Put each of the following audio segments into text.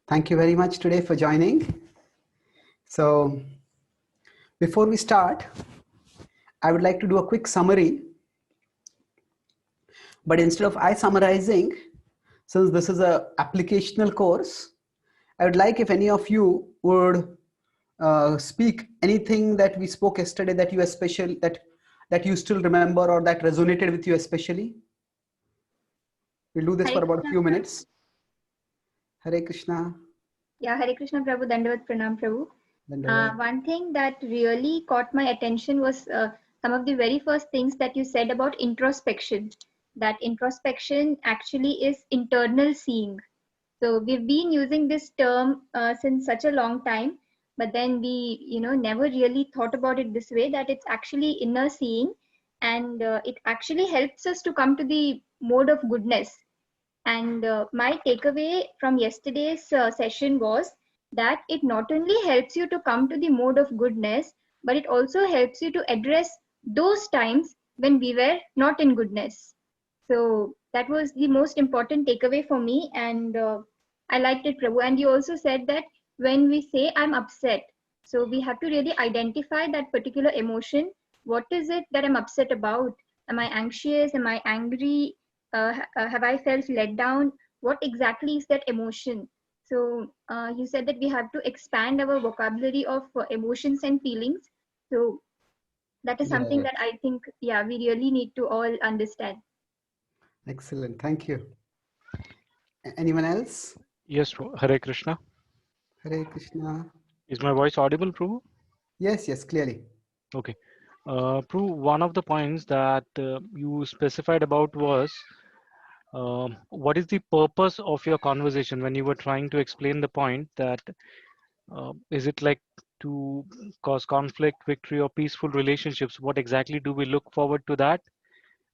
Thank you very much today for joining. So before we start, I would like to do a quick summary. But instead of I summarizing, since this is a applicational course, I would like if any of you would speak anything that we spoke yesterday that you especially that you still remember or that resonated with you especially. We'll do this Hare for about a Krishna, few minutes. Hare Krishna. Yeah, Hare Krishna Prabhu, Dandavat Pranam Prabhu. Dandavat. One thing that really caught my attention was some of the very first things that you said about introspection. That introspection actually is internal seeing. So we've been using this term since such a long time, but then we, never really thought about it this way. That it's actually inner seeing, and it actually helps us to come to the mode of goodness. And my takeaway from yesterday's session was that it not only helps you to come to the mode of goodness, but it also helps you to address those times when we were not in goodness. So that was the most important takeaway for me, and I liked it, Prabhu. And you also said that when we say I'm upset, so we have to really identify that particular emotion. What is it that I'm upset about? Am I anxious? Am I angry? Have I felt let down? What exactly is that emotion? So you said that we have to expand our vocabulary of emotions and feelings. So that is something Yes. that I think, yeah, we really need to all understand. Excellent. Thank you. Anyone else? Yes, Hare Krishna. Hare Krishna. Is my voice audible, Prabhu? Yes, clearly. Okay. Prabhu, one of the points that you specified about was what is the purpose of your conversation when you were trying to explain the point that is it like to cause conflict, victory, or peaceful relationships? What exactly do we look forward to that?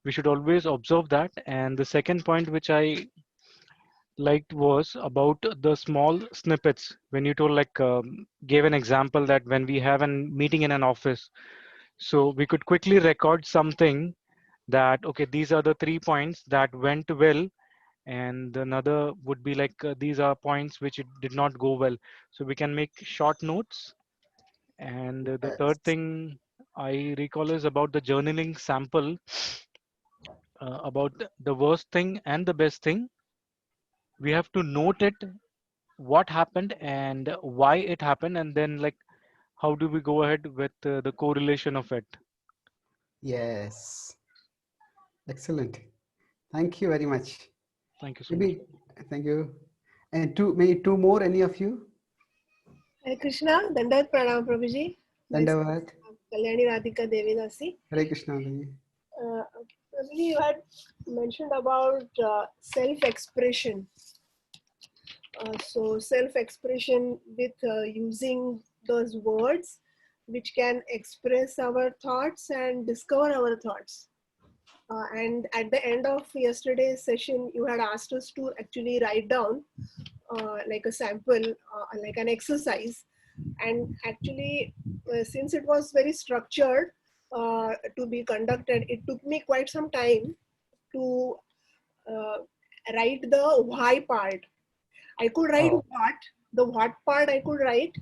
We should always observe that. And the second point, which I liked, was about the small snippets when you told gave an example that when we have a meeting in an office, so we could quickly record something that okay, these are the 3 points that went well, and another would be these are points which it did not go well, so we can make short notes. And the third Yes. thing I recall is about the journaling sample, about the worst thing and the best thing. We have to note it, what happened and why it happened, and then how do we go ahead with the correlation of it. Yes. Excellent. Thank you very much. Thank you so much. Maybe, thank you. And maybe two more, any of you? Hare Krishna, Dandavat Pranam Prabhuji. Dandavat. Kalyani Radhika Devidasi. Hare Krishna. Prabhuji, you had mentioned about self-expression. So self-expression with using those words which can express our thoughts and discover our thoughts. And at the end of yesterday's session, you had asked us to actually write down like a sample, like an exercise. And actually, since it was very structured to be conducted, it took me quite some time to write the why part. I could write the what part I could write,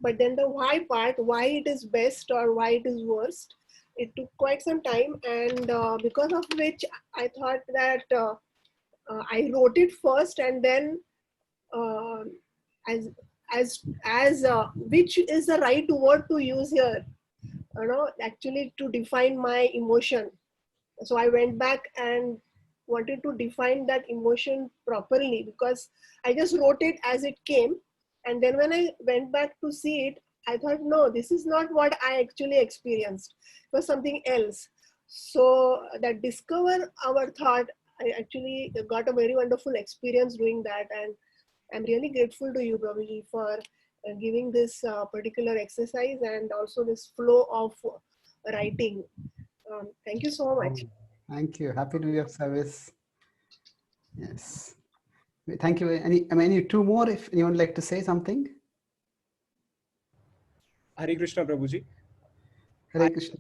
but then the why part, why it is best or why it is worst, it took quite some time, and because of which I thought that I wrote it first, and then uh, as which is the right word to use here, actually to define my emotion. So I went back and wanted to define that emotion properly, because I just wrote it as it came, and then when I went back to see it, I thought, no, this is not what I actually experienced. It was something else. So that discover our thought, I actually got a very wonderful experience doing that, and I'm really grateful to you, Prabhuji, for giving this particular exercise and also this flow of writing. Thank you so much. Thank you. Happy to be of service. Yes. Thank you. Any two more, if anyone would like to say something? Hare Krishna Prabhuji. Hare Krishna.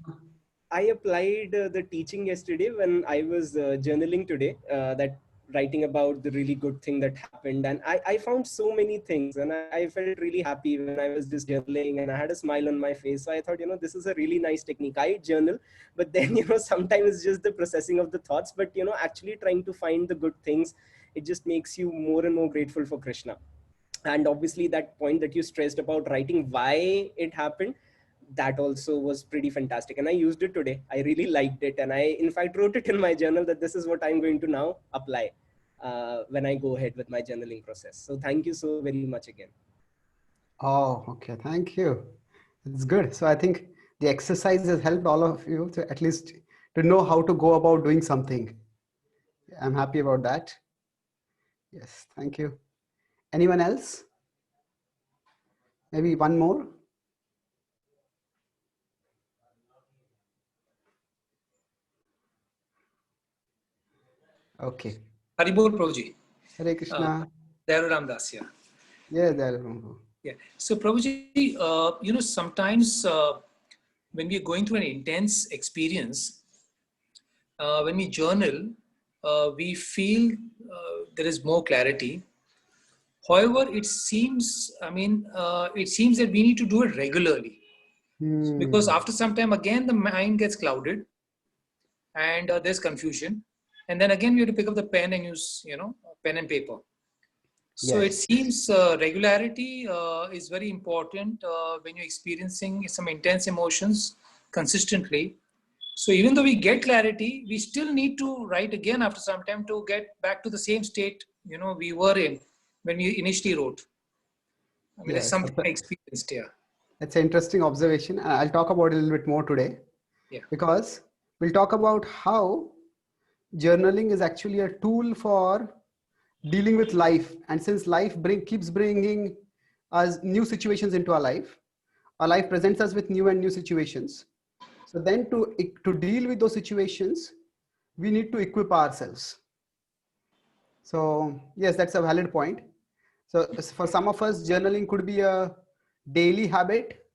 I applied the teaching yesterday when I was journaling today, that writing about the really good thing that happened. And I found so many things, and I felt really happy when I was just journaling, and I had a smile on my face. So I thought, this is a really nice technique. I journal, but then, sometimes it's just the processing of the thoughts, but, actually trying to find the good things, it just makes you more and more grateful for Krishna. And obviously that point that you stressed about writing why it happened, that also was pretty fantastic, and I used it today. I really liked it, and I in fact wrote it in my journal that this is what I'm going to now apply when I go ahead with my journaling process. So thank you so very much again. Oh, okay. Thank you. It's good. So I think the exercise has helped all of you to at least to know how to go about doing something. I'm happy about that. Yes, thank you. Anyone else? Maybe one more? Okay. Haribol Prabhuji. Hare Krishna. Daru Ramdas here. Yeah, Daru. Yeah. So Prabhuji, sometimes when we are going through an intense experience, when we journal, we feel there is more clarity. However, it seems that we need to do it regularly. Because after some time, again, the mind gets clouded and there's confusion. And then again, we have to pick up the pen and use, pen and paper. So Yes. it seems regularity is very important when you're experiencing some intense emotions consistently. So even though we get clarity, we still need to write again after some time to get back to the same state, we were in when we initially wrote. I mean, Yes, it's something I experienced here. That's an interesting observation. I'll talk about it a little bit more today. Yeah. Because we'll talk about how journaling is actually a tool for dealing with life. And since life keeps bringing us new situations into our life presents us with new situations. So then to deal with those situations, we need to equip ourselves. So yes, that's a valid point. So for some of us, journaling could be a daily habit,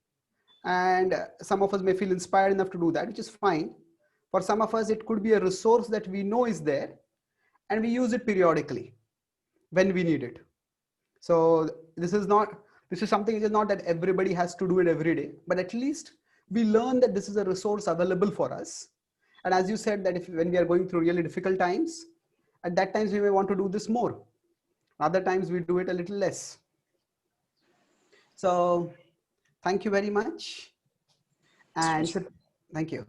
and some of us may feel inspired enough to do that, which is fine. For some of us, it could be a resource that we know is there, and we use it periodically when we need it. So this is something, it is not that everybody has to do it every day, but at least we learn that this is a resource available for us. And as you said, that when we are going through really difficult times, at that times we may want to do this more. Other times we do it a little less. So thank you very much. And so, thank you.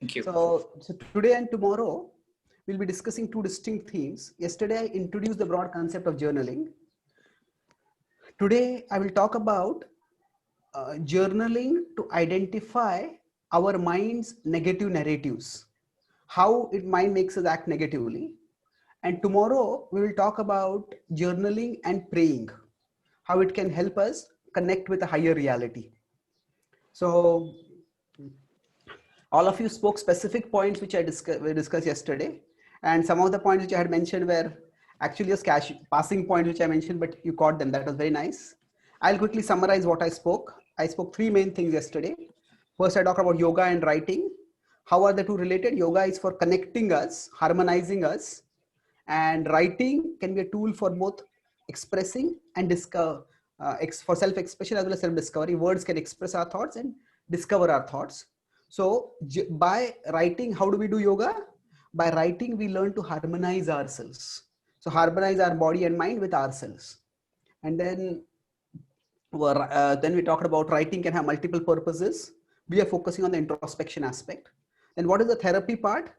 Thank you. So today and tomorrow, we'll be discussing two distinct themes. Yesterday, I introduced the broad concept of journaling. Today, I will talk about journaling to identify our mind's negative narratives, how mind makes us act negatively. And tomorrow, we will talk about journaling and praying, how it can help us connect with a higher reality. So all of you spoke specific points which we discussed yesterday. And some of the points which I had mentioned were actually just passing points which I mentioned, but you caught them. That was very nice. I'll quickly summarize what I spoke. I spoke three main things yesterday. First, I talked about yoga and writing. How are the two related? Yoga is for connecting us, harmonizing us. And writing can be a tool for both expressing and for self-expression as well as self-discovery. Words can express our thoughts and discover our thoughts. So by writing, how do we do yoga? By writing, we learn to harmonize ourselves. So harmonize our body and mind with ourselves. And then we talked about writing can have multiple purposes. We are focusing on the introspection aspect. Then what is the therapy part?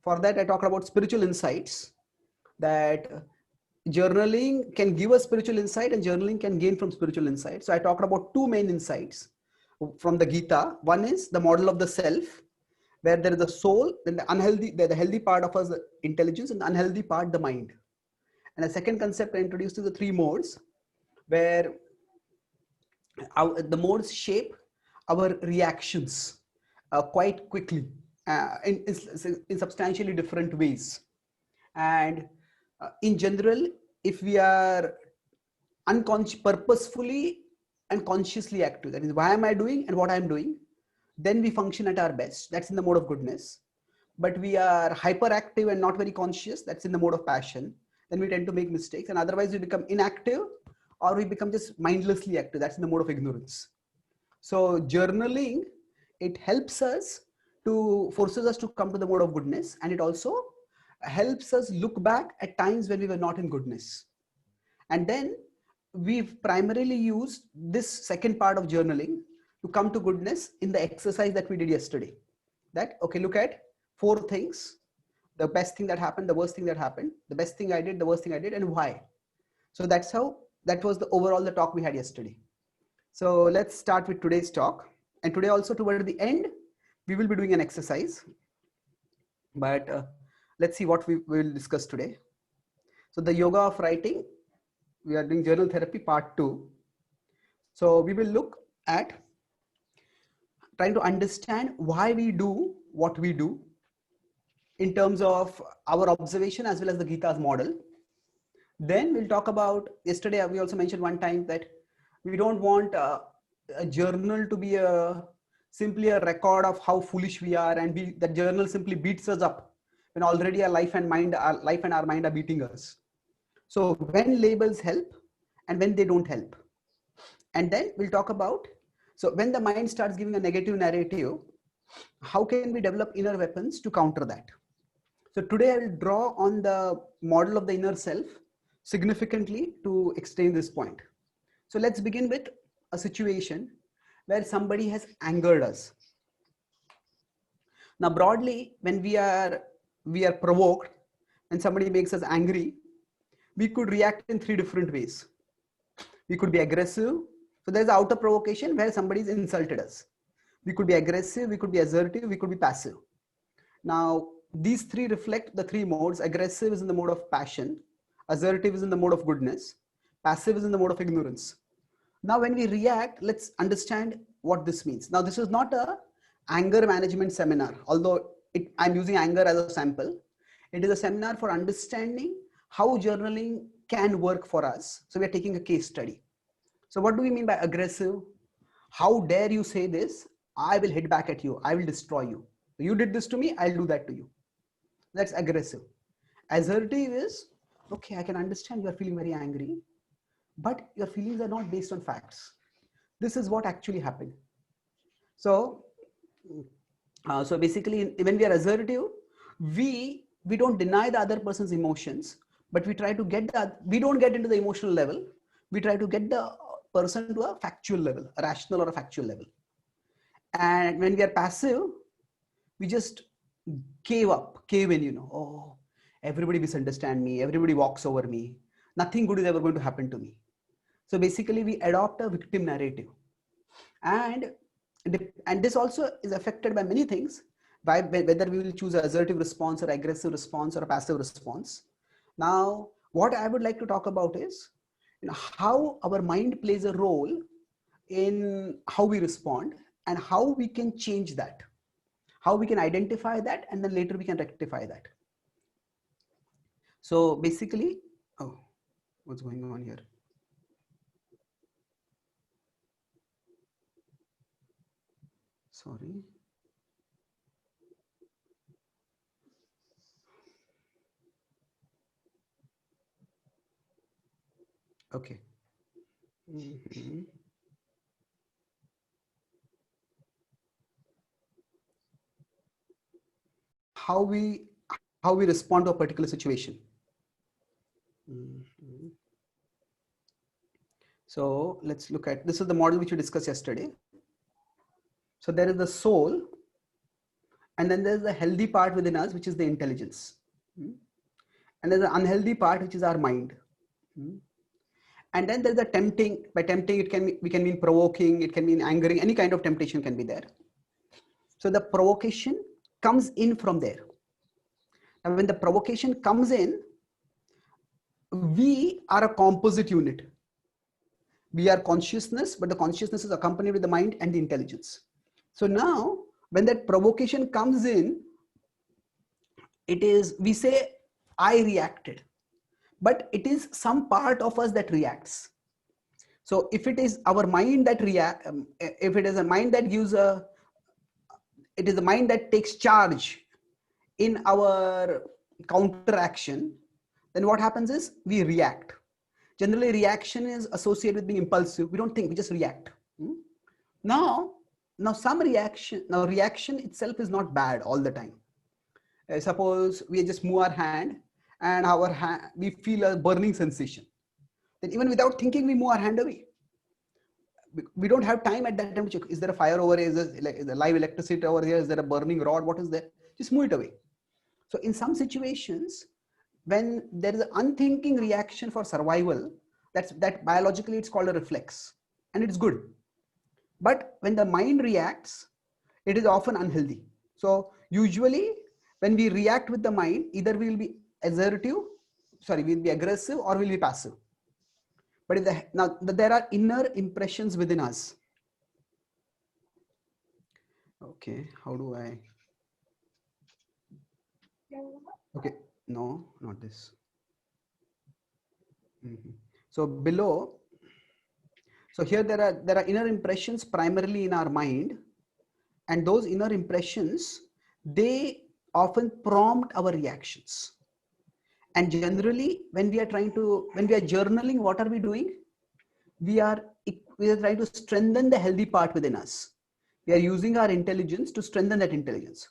For that, I talked about spiritual insights, that journaling can give us spiritual insight and journaling can gain from spiritual insight. So I talked about two main insights from the Gita. One is the model of the self, where there is a soul, then the healthy part of us, the intelligence, and the unhealthy part, the mind. And the second concept I introduced is the three modes, where the modes shape our reactions quite quickly in substantially different ways. And in general, if we are purposefully and consciously active, that is, why am I doing and what I'm doing, then we function at our best. That's in the mode of goodness. but we are hyperactive and not very conscious, that's in the mode of passion, then we tend to make mistakes. And otherwise we become inactive or we become just mindlessly active, that's in the mode of ignorance. So journaling, it helps us to, forces us to come to the mode of goodness, and it also helps us look back at times when we were not in goodness. And then we've primarily used this second part of journaling to come to goodness in the exercise that we did yesterday. That, okay, look at 4 things, the best thing that happened, the worst thing that happened, the best thing I did, the worst thing I did, and why. So that's how, that was the overall the talk we had yesterday. So let's start with today's talk. And today also toward the end, we will be doing an exercise, but let's see what we will discuss today. So the yoga of writing, we are doing journal therapy part 2. So we will look at trying to understand why we do what we do in terms of our observation as well as the Gita's model. Then we'll talk about, yesterday we also mentioned one time that we don't want a journal to be simply a record of how foolish we are, and the journal simply beats us up when already our life and our mind are beating us. So when labels help and when they don't help. And then we'll talk about, so when the mind starts giving a negative narrative, how can we develop inner weapons to counter that? So today I will draw on the model of the inner self significantly to explain this point. So let's begin with a situation where somebody has angered us. Now broadly, when we are provoked and somebody makes us angry, we could react in 3 different ways. We could be aggressive. So there's outer provocation where somebody's insulted us. We could be aggressive, we could be assertive, we could be passive. Now these 3 reflect the 3 modes. Aggressive is in the mode of passion, assertive is in the mode of goodness, passive is in the mode of ignorance. Now when we react, let's understand what this means. Now this is not a anger management seminar, although I'm using anger as a sample. It is a seminar for understanding how journaling can work for us. So we're taking a case study. So what do we mean by aggressive? How dare you say this? I will hit back at you. I will destroy you. You did this to me, I'll do that to you. That's aggressive. Assertive is, okay, I can understand you're feeling very angry, but your feelings are not based on facts. This is what actually happened. So, so basically when we are assertive, we don't deny the other person's emotions, but we try to we don't get into the emotional level. We try to get the person to a factual level, a rational or a factual level. And when we are passive, we just cave in, oh, everybody misunderstands me, everybody walks over me, nothing good is ever going to happen to me. So basically we adopt a victim narrative. And this also is affected by many things, by whether we will choose an assertive response or aggressive response or a passive response. Now, what I would like to talk about is how our mind plays a role in how we respond and how we can change that, how we can identify that, and then later we can rectify that. So basically, oh, what's going on here? Sorry. Okay. How we respond to a particular situation. So let's look at, this is the model which we discussed yesterday. So there is the soul, and then there's the healthy part within us, which is the intelligence. And there's the unhealthy part, which is our mind. And then there's the tempting. By tempting, we can mean provoking, it can mean angering, any kind of temptation can be there. So the provocation comes in from there. And when the provocation comes in, we are a composite unit. We are consciousness, but the consciousness is accompanied with the mind and the intelligence. So now when that provocation comes in, we say, I reacted, but it is some part of us that reacts. So if it is our mind that if it is a mind that gives it is the mind that takes charge in our counteraction, then what happens is we react. Generally, reaction is associated with being impulsive. We don't think, we just react. Now reaction itself is not bad all the time. Suppose we just move our hand and we feel a burning sensation. Then even without thinking, we move our hand away. We don't have time at that time to check, is there a fire over here? Is there live electricity over here? Is there a burning rod? What is there? Just move it away. So in some situations, when there is an unthinking reaction for survival, that biologically it's called a reflex, and it's good. But when the mind reacts, it is often unhealthy. So usually when we react with the mind, either we will be we'll be aggressive, or we'll be passive. But now there are inner impressions within us. Okay, how do I? Okay, no, not this. So below, so here there are inner impressions primarily in our mind, and those inner impressions, they often prompt our reactions. And generally, when we are journaling, what are we doing? We are trying to strengthen the healthy part within us. We are using our intelligence to strengthen that intelligence.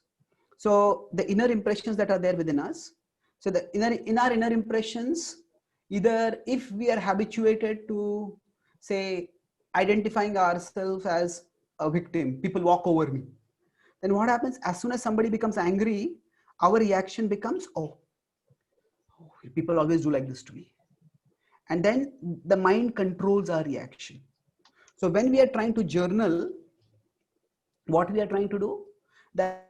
So the inner impressions that are there within us. So in our inner impressions, either if we are habituated to, say, identifying ourselves as a victim, people walk over me, then what happens? As soon as somebody becomes angry, our reaction becomes, oh, people always do like this to me. And then the mind controls our reaction. So when we are trying to journal, what we are trying to do, that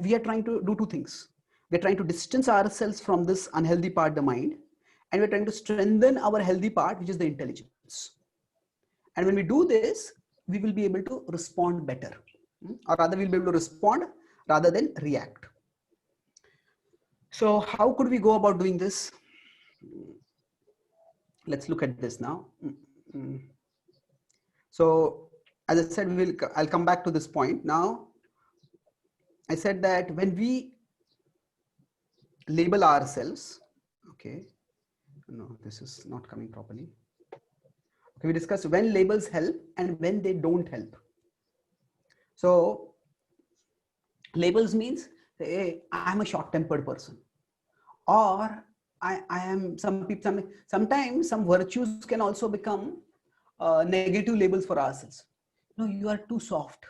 we are trying to do two things. We're trying to distance ourselves from this unhealthy part, the mind, and we're trying to strengthen our healthy part, which is the intelligence. And when we do this, we will be able to respond better, or rather we'll be able to respond rather than react. So how could we go about doing this? Let's look at this now. So as I said, I'll come back to this point. Now, I said that when we label ourselves, okay, no, this is not coming properly. Okay, we discussed when labels help and when they don't help. So labels means, hey, I'm a short-tempered person, or I am sometimes some virtues can also become negative labels for ourselves. No, you are too soft.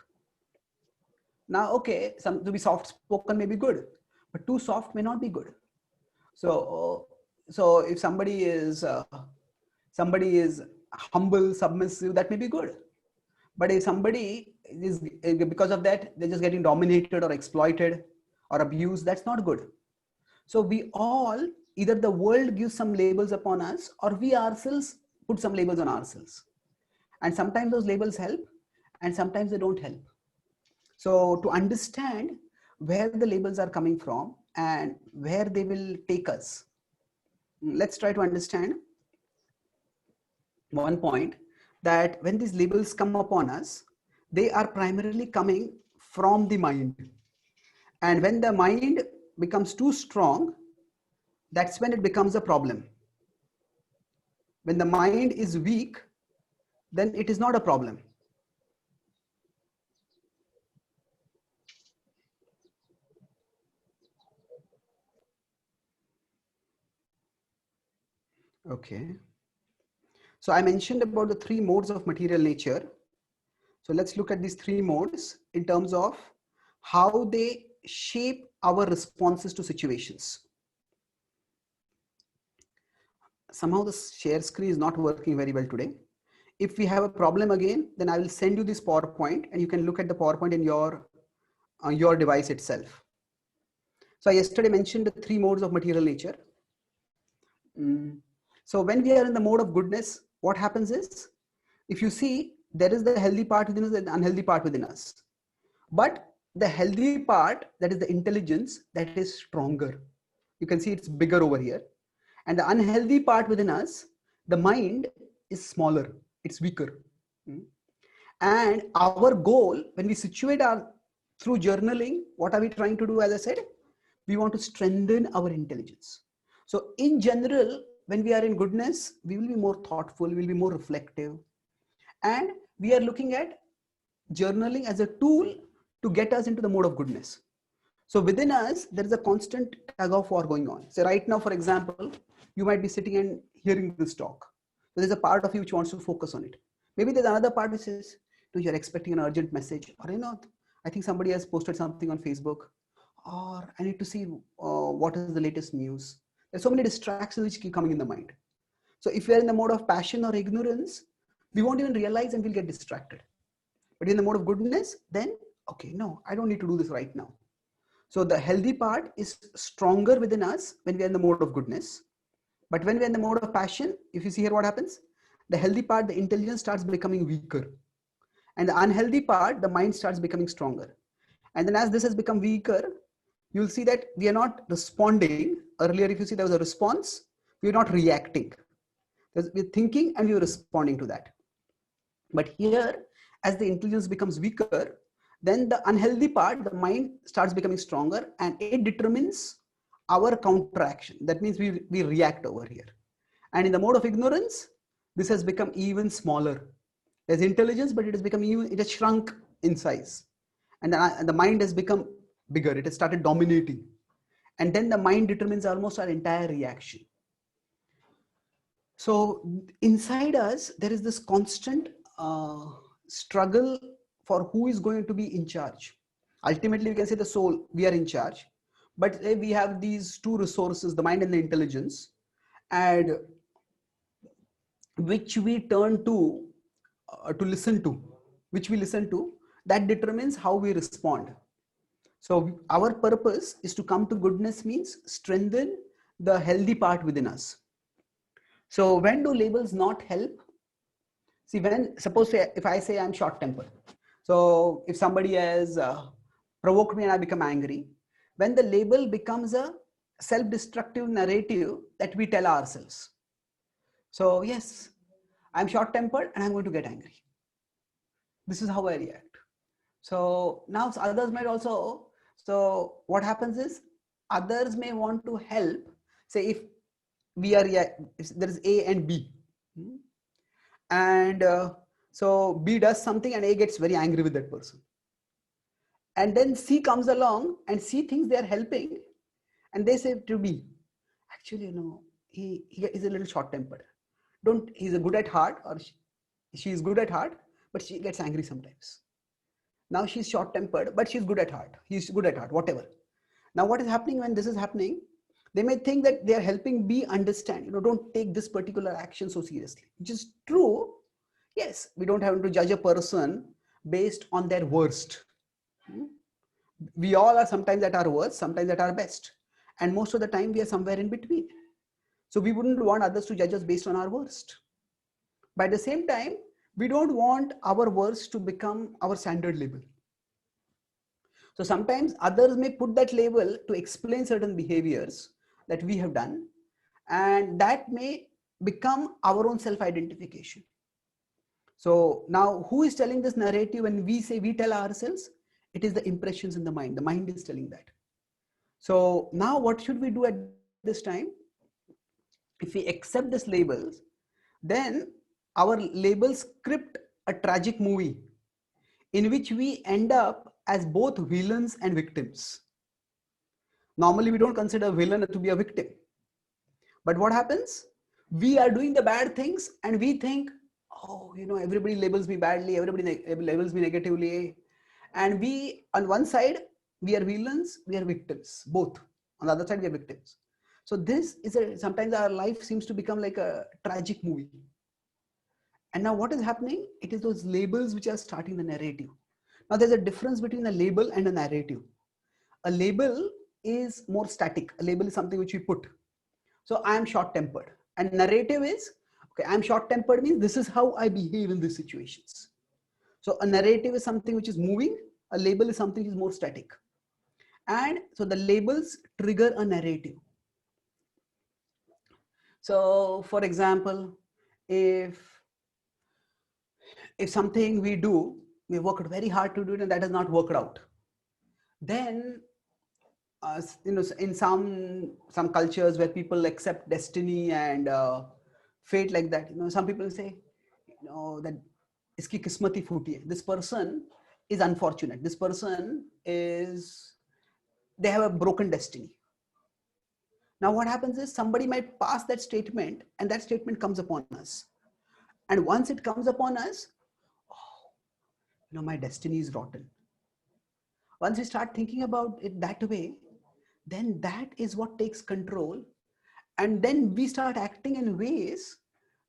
Now, okay, to be soft spoken may be good, but too soft may not be good. So if somebody is humble, submissive, that may be good. But if somebody is, because of that, they're just getting dominated or exploited or abused, that's not good. So we all, either the world gives some labels upon us, or we ourselves put some labels on ourselves. And sometimes those labels help, and sometimes they don't help. So to understand where the labels are coming from and where they will take us, let's try to understand one point, that when these labels come upon us, they are primarily coming from the mind. And when the mind becomes too strong, that's when it becomes a problem. When the mind is weak, then it is not a problem. Okay. So I mentioned about the three modes of material nature. So let's look at these three modes in terms of how they shape our responses to situations. Somehow the share screen is not working very well today. If we have a problem again, then I will send you this PowerPoint and you can look at the PowerPoint in your device itself. So I yesterday mentioned the three modes of material nature. So when we are in the mode of goodness, what happens is, if you see, there is the healthy part within us and the unhealthy part within us. But the healthy part, that is the intelligence, that is stronger. You can see it's bigger over here. And the unhealthy part within us, the mind, is smaller, it's weaker. And our goal, when we situate through journaling, what are we trying to do? As I said, We want to strengthen our intelligence. So in general, when we are in goodness, we will be more thoughtful, we will be more reflective. And we are looking at journaling as a tool to get us into the mode of goodness. So within us, there is a constant tug of war going on. So right now, for example, you might be sitting and hearing this talk. So there's a part of you which wants to focus on it. Maybe there's another part which says, you're expecting an urgent message, or I think somebody has posted something on Facebook, or I need to see what is the latest news. There's so many distractions which keep coming in the mind. So if we are in the mode of passion or ignorance, we won't even realize and we'll get distracted. But in the mode of goodness, then, okay, no, I don't need to do this right now. So the healthy part is stronger within us when we are in the mode of goodness. But when we're in the mode of passion, if you see here what happens, the healthy part, the intelligence starts becoming weaker. And the unhealthy part, the mind starts becoming stronger. And then as this has become weaker, you'll see that we are not responding. Earlier, if you see there was a response, we're not reacting. We're thinking and we're responding to that. But here, as the intelligence becomes weaker, then the unhealthy part, the mind starts becoming stronger, and it determines our counteraction. That means we react over here. And in the mode of ignorance, this has become even smaller. There's intelligence, but it has shrunk in size. And the mind has become bigger. It has started dominating. And then the mind determines almost our entire reaction. So inside us, there is this constant struggle for who is going to be in charge. Ultimately, we can say the soul, we are in charge. But we have these two resources, the mind and the intelligence, and which we turn to listen to, that determines how we respond. So our purpose is to come to goodness, means strengthen the healthy part within us. So when do labels not help? See, suppose if I say I'm short-tempered. So if somebody has provoked me and I become angry, when the label becomes a self-destructive narrative that we tell ourselves. So yes, I'm short-tempered and I'm going to get angry. This is how I react. So now others might also, so what happens is others may want to help. Say if there is A and B, and so B does something and A gets very angry with that person. And then C comes along and C thinks they are helping, and they say to B, actually, he is a little short-tempered. He's a good at heart, or she is good at heart, but she gets angry sometimes. Now she's short-tempered, but she's good at heart. He's good at heart, whatever. Now what is happening when this is happening? They may think that they are helping B understand, don't take this particular action so seriously, which is true. Yes, we don't have to judge a person based on their worst. We all are sometimes at our worst, sometimes at our best. And most of the time we are somewhere in between. So we wouldn't want others to judge us based on our worst. But at the same time, we don't want our worst to become our standard label. So sometimes others may put that label to explain certain behaviors that we have done, and that may become our own self-identification. So now who is telling this narrative when we tell ourselves? It is the impressions in the mind. The mind is telling that. So now what should we do at this time? If we accept these labels, then our labels script a tragic movie in which we end up as both villains and victims. Normally, we don't consider a villain to be a victim. But what happens? We are doing the bad things and we think, oh, everybody labels me badly, everybody labels me negatively. And on one side, we are villains, we are victims, both. On the other side, we are victims. So this is sometimes our life seems to become like a tragic movie. And now what is happening? It is those labels which are starting the narrative. Now there's a difference between a label and a narrative. A label is more static. A label is something which we put. So I am short-tempered. And narrative is, okay, I'm short-tempered means this is how I behave in these situations. So a narrative is something which is moving. A label is something which is more static. And so the labels trigger a narrative. So for example, if something we do, we worked very hard to do it and that has not worked out, then in some cultures where people accept destiny and fate like that, some people say, that iski kismat hi phooti hai. This person is unfortunate. This person they have a broken destiny. Now what happens is somebody might pass that statement and that statement comes upon us. And once it comes upon us, my destiny is rotten. Once we start thinking about it that way, then that is what takes control. And then we start acting in ways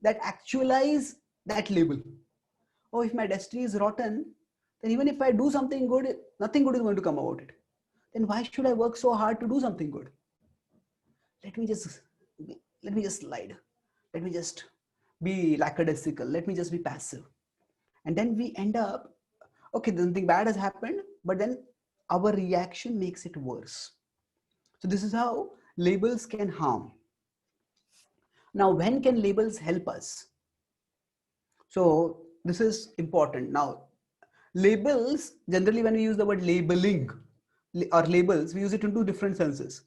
that actualize that label. Oh, if my destiny is rotten, then even if I do something good, nothing good is going to come about it. Then why should I work so hard to do something good? Let me just slide. Let me just be lackadaisical. Let me just be passive. And then we end up, okay, something bad has happened, but then our reaction makes it worse. So this is how labels can harm. Now, when can labels help us? So this is important. Now, labels, generally when we use the word labeling or labels, we use it in two different senses.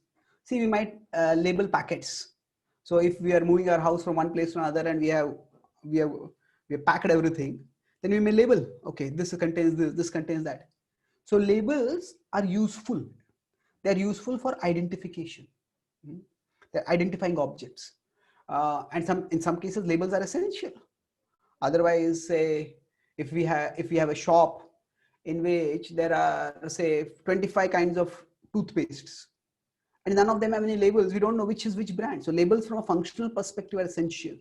See, we might label packets. So if we are moving our house from one place to another and we have packed everything, then we may label, okay, this contains this contains that. So labels are useful. They're useful for identification. They're identifying objects. And in some cases, labels are essential. Otherwise, say, if we have a shop in which there are, say, 25 kinds of toothpastes, and none of them have any labels, we don't know which is which brand. So labels from a functional perspective are essential.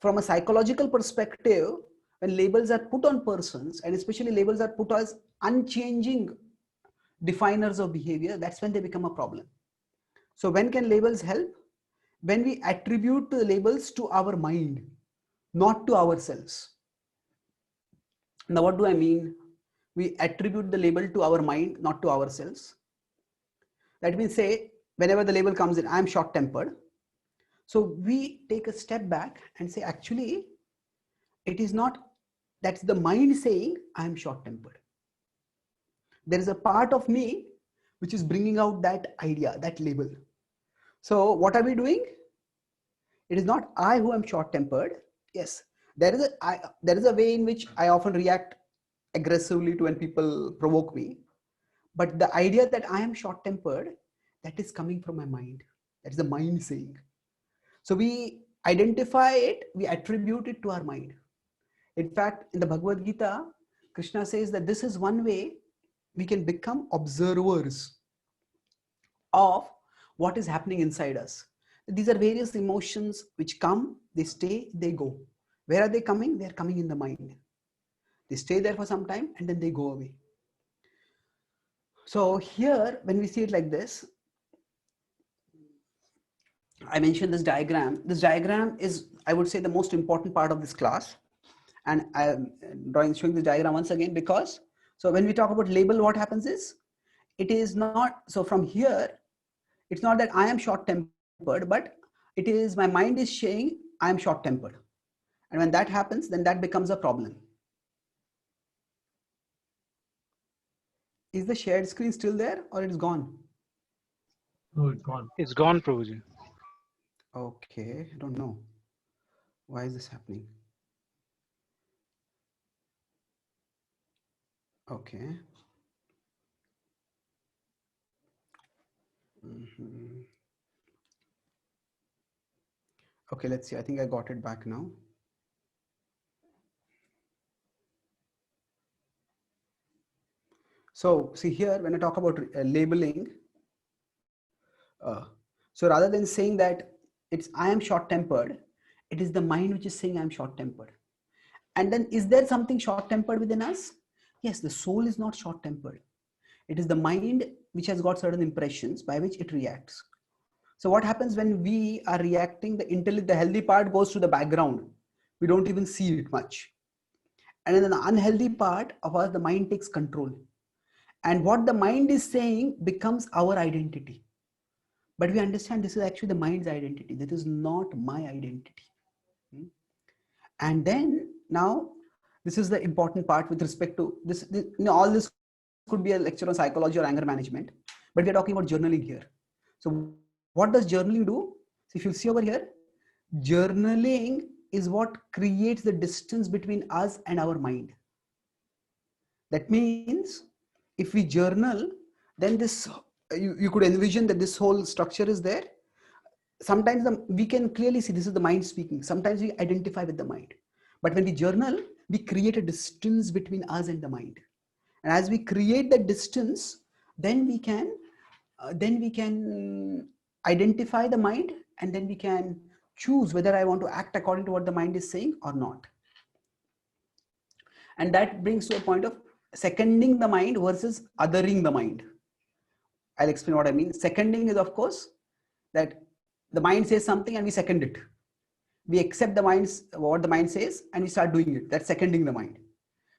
From a psychological perspective, when labels are put on persons, and especially labels are put as unchanging definers of behavior, that's when they become a problem. So when can labels help? When we attribute the labels to our mind, not to ourselves. Now, what do I mean? We attribute the label to our mind, not to ourselves. That means, say, whenever the label comes in, I'm short-tempered. So we take a step back and say, actually, it is not, that's the mind saying I'm short-tempered. There is a part of me which is bringing out that idea, that label. So what are we doing? It is not I who am short-tempered. Yes, there is a way in which I often react aggressively to when people provoke me. But the idea that I am short-tempered, that is coming from my mind. That's the mind saying. So we identify it, we attribute it to our mind. In fact, in the Bhagavad Gita, Krishna says that this is one way we can become observers of what is happening inside us. These are various emotions which come, they stay, they go. Where are they coming? They are coming in the mind. They stay there for some time and then they go away. So here, when we see it like this, I mentioned this diagram. This diagram is, I would say, the most important part of this class. And I'm showing this diagram once again because, so when we talk about label, what happens is, it is not, so from here, it's not that I am short-tempered, but it is my mind is saying I am short-tempered. And when that happens, then that becomes a problem. Is the shared screen still there or it's gone? No, it's gone. It's gone, Prabhuji. Okay, I don't know. Why is this happening? Okay. Okay, let's see. I think I got it back now. So see here, when I talk about labeling, so rather than saying that it's I am short-tempered, it is the mind which is saying I'm short-tempered. And then is there something short-tempered within us? Yes, the soul is not short-tempered. It is the mind which has got certain impressions by which it reacts. So what happens when we are reacting, the healthy part goes to the background. We don't even see it much. And then the unhealthy part of us, the mind takes control. And what the mind is saying becomes our identity. But we understand this is actually the mind's identity. This is not my identity. And then now, this is the important part with respect to this. All this could be a lecture on psychology or anger management. but we're talking about journaling here. So what does journaling do? So if you see over here, journaling is what creates the distance between us and our mind. That means if we journal, then this, you could envision that this whole structure is there. Sometimes we can clearly see this is the mind speaking. Sometimes we identify with the mind. But when we journal, we create a distance between us and the mind. And as we create that distance, then we can identify the mind, and then we can choose whether I want to act according to what the mind is saying or not. And that brings to a point of seconding the mind versus othering the mind. I'll explain what I mean. Seconding is, of course, that the mind says something and we second it. We accept what the mind says and we start doing it. That's seconding the mind.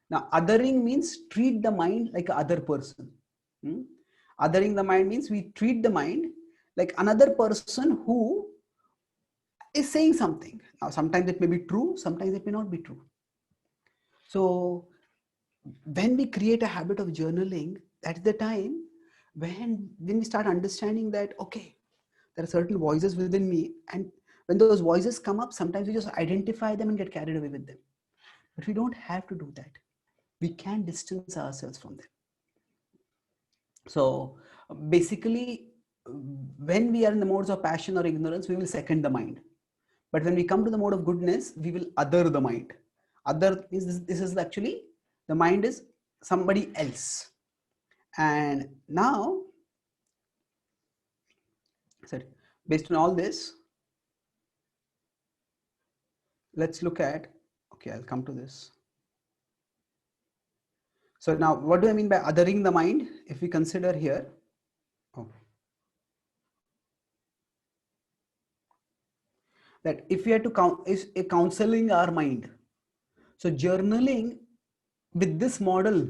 Now, othering means treat the mind like a other person. Othering the mind means we treat the mind like another person who is saying something. Now, sometimes it may be true, sometimes it may not be true. So when we create a habit of journaling, that's the time when we start understanding that, okay, there are certain voices within me, and when those voices come up, sometimes we just identify them and get carried away with them. But we don't have to do that. We can distance ourselves from them. So basically, when we are in the modes of passion or ignorance, we will second the mind. But when we come to the mode of goodness, we will other the mind. Other is this is actually, the mind is somebody else. And now, based on all this, let's look at, okay, I'll come to this. So now, what do I mean by othering the mind? If we consider here, that if we had to counseling our mind, so journaling with this model